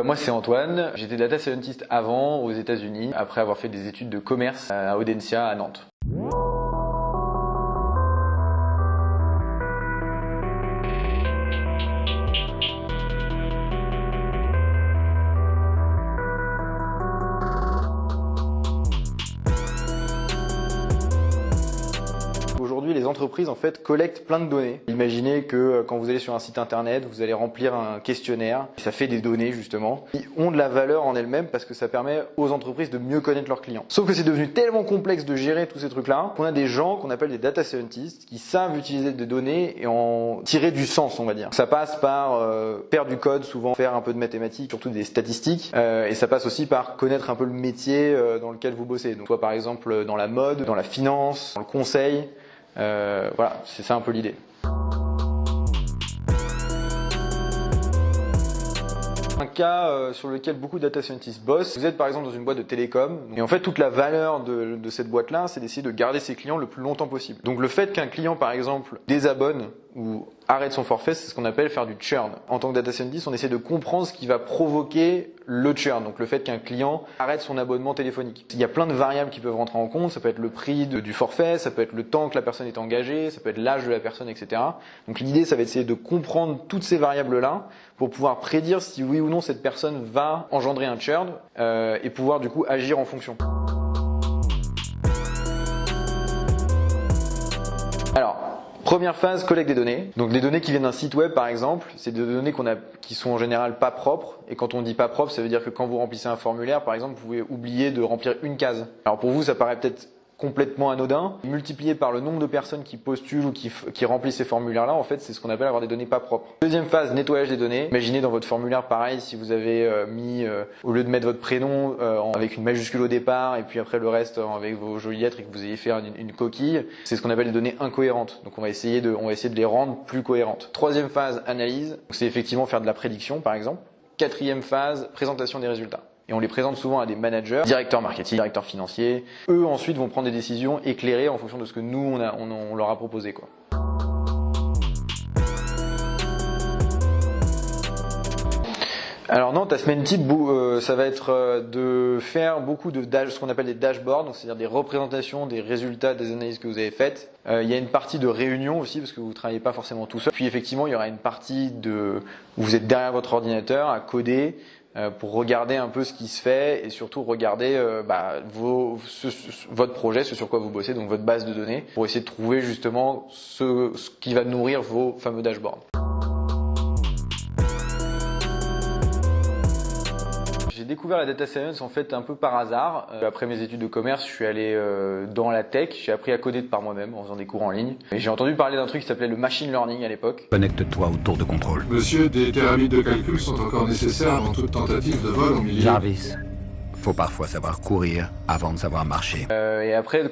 Moi c'est Antoine, j'étais data scientist avant aux États-Unis, après avoir fait des études de commerce à Audencia à Nantes. Aujourd'hui, les entreprises en fait collectent plein de données. Imaginez que quand vous allez sur un site internet, vous allez remplir un questionnaire, et ça fait des données justement, qui ont de la valeur en elles-mêmes parce que ça permet aux entreprises de mieux connaître leurs clients. Sauf que c'est devenu tellement complexe de gérer tous ces trucs-là qu'on a des gens qu'on appelle des data scientists qui savent utiliser des données et en tirer du sens, on va dire. Ça passe par faire du code, souvent faire un peu de mathématiques, surtout des statistiques, et ça passe aussi par connaître un peu le métier dans lequel vous bossez. Donc soit par exemple dans la mode, dans la finance, dans le conseil. Voilà, c'est ça un peu l'idée. Un cas sur lequel beaucoup de data scientists bossent, vous êtes par exemple dans une boîte de télécom, et en fait toute la valeur de cette boîte-là, c'est d'essayer de garder ses clients le plus longtemps possible. Donc le fait qu'un client par exemple désabonne ou arrête son forfait, c'est ce qu'on appelle faire du churn. En tant que data scientist, on essaie de comprendre ce qui va provoquer le churn, donc le fait qu'un client arrête son abonnement téléphonique. Il y a plein de variables qui peuvent rentrer en compte, ça peut être le prix du forfait, ça peut être le temps que la personne est engagée, ça peut être l'âge de la personne, etc. Donc l'idée, ça va être d'essayer de comprendre toutes ces variables-là pour pouvoir prédire si oui ou non cette personne va engendrer un churn et pouvoir du coup agir en fonction. Alors, première phase, collecte des données. Donc des données qui viennent d'un site web par exemple, c'est des données qui sont en général pas propres. Et quand on dit pas propre, ça veut dire que quand vous remplissez un formulaire par exemple, vous pouvez oublier de remplir une case. Alors pour vous, ça paraît peut-être complètement anodin. Multiplié par le nombre de personnes qui postulent ou qui remplissent ces formulaires-là, en fait, c'est ce qu'on appelle avoir des données pas propres. Deuxième phase, nettoyage des données. Imaginez dans votre formulaire, pareil, si vous avez mis, au lieu de mettre votre prénom avec une majuscule au départ et puis après le reste avec vos jolies lettres et que vous ayez fait une coquille, c'est ce qu'on appelle des données incohérentes. Donc on va essayer de les rendre plus cohérentes. Troisième phase, analyse. C'est effectivement faire de la prédiction, par exemple. Quatrième phase, présentation des résultats. Et on les présente souvent à des managers, directeurs marketing, directeurs financiers. Eux ensuite vont prendre des décisions éclairées en fonction de ce que nous on leur a proposé, quoi. Alors non, ta semaine type, ça va être de faire beaucoup de ce qu'on appelle des dashboards, donc c'est-à-dire des représentations des résultats des analyses que vous avez faites. Il y a une partie de réunion aussi parce que vous ne travaillez pas forcément tout seul. Puis effectivement, il y aura une partie où vous êtes derrière votre ordinateur à coder pour regarder un peu ce qui se fait et surtout regarder votre projet, ce sur quoi vous bossez, donc votre base de données, pour essayer de trouver justement ce qui va nourrir vos fameux dashboards. J'ai découvert la data science en fait un peu par hasard. Après mes études de commerce, je suis allé dans la tech, j'ai appris à coder par moi-même en faisant des cours en ligne. Et j'ai entendu parler d'un truc qui s'appelait le machine learning à l'époque. Connecte-toi au tour de contrôle. Monsieur, des thérapies de calcul sont encore nécessaires avant toute tentative de vol au milieu. Jarvis, faut parfois savoir courir avant de savoir marcher. Et après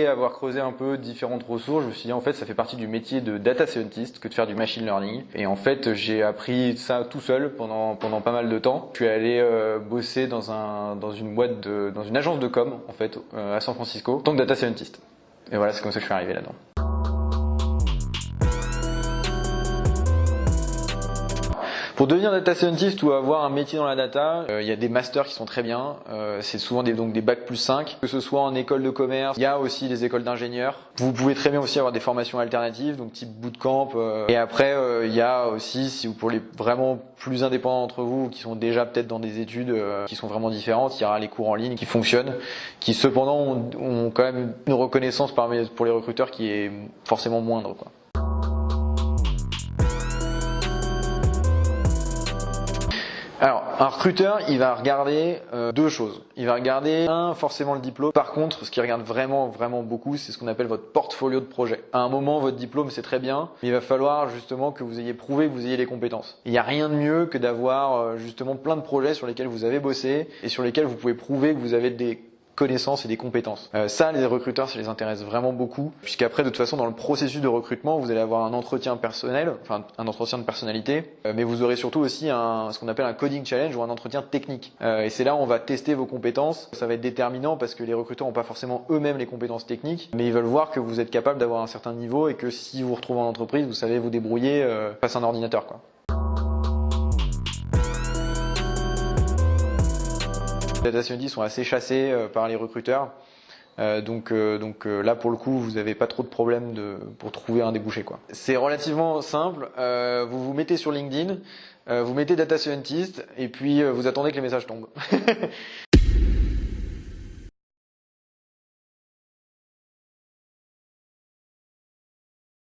avoir creusé un peu différentes ressources, je me suis dit en fait ça fait partie du métier de data scientist que de faire du machine learning. Et en fait j'ai appris ça tout seul pendant pas mal de temps. Je suis allé bosser dans une agence de com en fait à San Francisco en tant que data scientist. Et voilà, c'est comme ça que je suis arrivé là-dedans. Pour devenir data scientist ou avoir un métier dans la data, il y a des masters qui sont très bien. C'est souvent des bac plus 5, que ce soit en école de commerce. Il y a aussi les écoles d'ingénieurs. Vous pouvez très bien aussi avoir des formations alternatives, donc type bootcamp. Et après, il y a aussi, si vous pour les vraiment plus indépendants d'entre vous, qui sont déjà peut-être dans des études qui sont vraiment différentes, il y aura les cours en ligne qui fonctionnent, qui cependant ont quand même une reconnaissance pour les recruteurs qui est forcément moindre, quoi. Alors, un recruteur, il va regarder deux choses. Il va regarder, forcément le diplôme. Par contre, ce qu'il regarde vraiment beaucoup, c'est ce qu'on appelle votre portfolio de projet. À un moment, votre diplôme, c'est très bien, mais il va falloir justement que vous ayez prouvé que vous ayez les compétences. Il n'y a rien de mieux que d'avoir justement plein de projets sur lesquels vous avez bossé et sur lesquels vous pouvez prouver que vous avez des connaissances et des compétences. Ça, les recruteurs, ça les intéresse vraiment beaucoup, puisqu'après, de toute façon, dans le processus de recrutement, vous allez avoir un entretien personnel, enfin un entretien de personnalité, mais vous aurez surtout aussi ce qu'on appelle un coding challenge ou un entretien technique. Et c'est là où on va tester vos compétences. Ça va être déterminant parce que les recruteurs n'ont pas forcément eux-mêmes les compétences techniques, mais ils veulent voir que vous êtes capable d'avoir un certain niveau et que si vous vous retrouvez en entreprise, vous savez vous débrouiller face à un ordinateur, quoi. Les data scientists sont assez chassés par les recruteurs. Donc là pour le coup vous n'avez pas trop de problèmes pour trouver un débouché quoi. C'est relativement simple, vous vous mettez sur LinkedIn, vous mettez data scientist et puis vous attendez que les messages tombent.